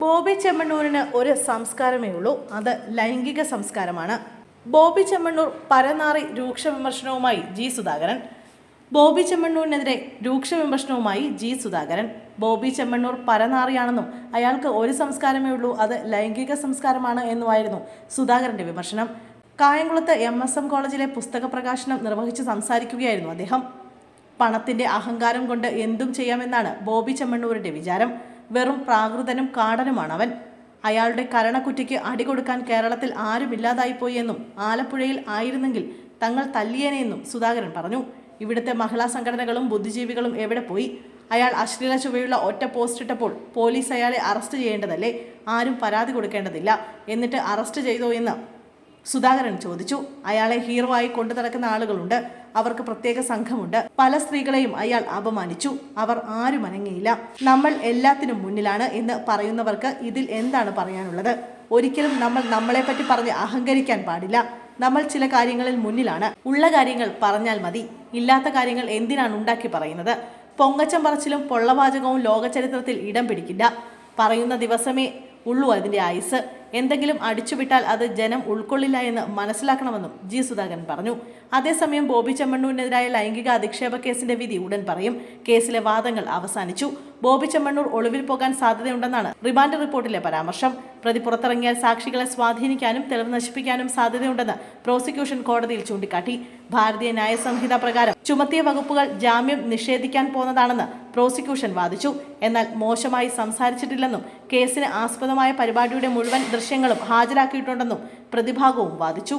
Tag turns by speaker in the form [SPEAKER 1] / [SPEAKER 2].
[SPEAKER 1] ബോബി ചെമ്മണ്ണൂരിന് ഒരു സംസ്കാരമേ ഉള്ളൂ, അത് ലൈംഗിക സംസ്കാരമാണ്. ബോബി ചെമ്മണ്ണൂർ പരനാറി രൂക്ഷ വിമർശനവുമായി ജി സുധാകരൻ. ബോബി ചെമ്മണ്ണൂരിനെതിരെ രൂക്ഷ വിമർശനവുമായി ജി സുധാകരൻ. ബോബി ചെമ്മണ്ണൂർ പരനാറിയാണെന്നും അയാൾക്ക് ഒരു സംസ്കാരമേ ഉള്ളൂ, അത് ലൈംഗിക സംസ്കാരമാണ് എന്നുമായിരുന്നു സുധാകരന്റെ വിമർശനം. കായംകുളത്ത് MSM കോളേജിലെ പുസ്തക പ്രകാശനം നിർവഹിച്ച് സംസാരിക്കുകയായിരുന്നു അദ്ദേഹം. പണത്തിന്റെ അഹങ്കാരം കൊണ്ട് എന്തും ചെയ്യാമെന്നാണ് ബോബി ചെമ്മണ്ണൂരിന്റെ വിചാരം. വെറും പ്രാകൃതനും കാടനുമാണവൻ. അയാളുടെ കരണക്കുറ്റിക്ക് അടികൊടുക്കാൻ കേരളത്തിൽ ആരുമില്ലാതായിപ്പോയി എന്നും ആലപ്പുഴയിൽ ആയിരുന്നെങ്കിൽ തങ്ങൾ തല്ലിയേനെയെന്നും സുധാകരൻ പറഞ്ഞു. ഇവിടുത്തെ മഹിളാ സംഘടനകളും ബുദ്ധിജീവികളും എവിടെ പോയി? അയാൾ അശ്ലീല ചുവയുള്ള ഒറ്റ പോസ്റ്റ് ഇട്ടപ്പോൾ പോലീസ് അയാളെ അറസ്റ്റ് ചെയ്യേണ്ടതല്ലേ? ആരും പരാതി കൊടുക്കേണ്ടതില്ല, എന്നിട്ട് അറസ്റ്റ് ചെയ്തോ എന്ന് സുധാകരൻ ചോദിച്ചു. അയാളെ ഹീറോ ആയി കൊണ്ടു നടക്കുന്ന ആളുകളുണ്ട്, അവർക്ക് പ്രത്യേക സംഘമുണ്ട്. പല സ്ത്രീകളെയും അയാൾ അപമാനിച്ചു, അവർ ആരും അനങ്ങിയില്ല. നമ്മൾ എല്ലാത്തിനും മുന്നിലാണ് എന്ന് പറയുന്നവർക്ക് ഇതിൽ എന്താണ് പറയാനുള്ളത്? ഒരിക്കലും നമ്മൾ നമ്മളെപ്പറ്റി പറഞ്ഞ് അഹങ്കരിക്കാൻ പാടില്ല. നമ്മൾ ചില കാര്യങ്ങളിൽ മുന്നിലാണ്. ഉള്ള കാര്യങ്ങൾ പറഞ്ഞാൽ മതി, ഇല്ലാത്ത കാര്യങ്ങൾ എന്തിനാണ് ഉണ്ടാക്കി പറയുന്നത്? പൊങ്ങച്ചം പറച്ചിലും പൊള്ളവാചകവും ലോകചരിത്രത്തിൽ ഇടം പിടിക്കില്ല. പറയുന്ന ദിവസമേ ഉള്ളൂ അതിൻ്റെ ആയുസ്. എന്തെങ്കിലും അടിച്ചുവിട്ടാൽ അത് ജനം ഉൾക്കൊള്ളില്ല എന്ന് മനസ്സിലാക്കണമെന്നും ജി സുധാകരൻ പറഞ്ഞു. അതേസമയം ബോബി ചെമ്മണ്ണൂരിനെതിരായ ലൈംഗിക അധിക്ഷേപ കേസിന്റെ വിധി ഉടൻ പറയും. കേസിലെ വാദങ്ങൾ അവസാനിച്ചു. ബോബി ചെമ്മണ്ണൂർ ഒളിവിൽ പോകാൻ സാധ്യതയുണ്ടെന്നാണ് റിമാൻഡ് റിപ്പോർട്ടിലെ പരാമർശം. പ്രതി പുറത്തിറങ്ങിയാൽ സാക്ഷികളെ സ്വാധീനിക്കാനും തെളിവ് നശിപ്പിക്കാനും സാധ്യതയുണ്ടെന്ന് പ്രോസിക്യൂഷൻ കോടതിയിൽ ചൂണ്ടിക്കാട്ടി. ഭാരതീയ ന്യായ സംഹിത പ്രകാരം ചുമത്തിയ വകുപ്പുകൾ ജാമ്യം നിഷേധിക്കാൻ പോന്നതാണെന്ന് പ്രോസിക്യൂഷൻ വാദിച്ചു. എന്നാൽ മോശമായി സംസാരിച്ചിട്ടില്ലെന്നും കേസിന് ആസ്പദമായ പരിപാടിയുടെ മുഴുവൻ ദൃശ്യങ്ങളും ഹാജരാക്കിയിട്ടുണ്ടെന്നും പ്രതിഭാഗവും വാദിച്ചു.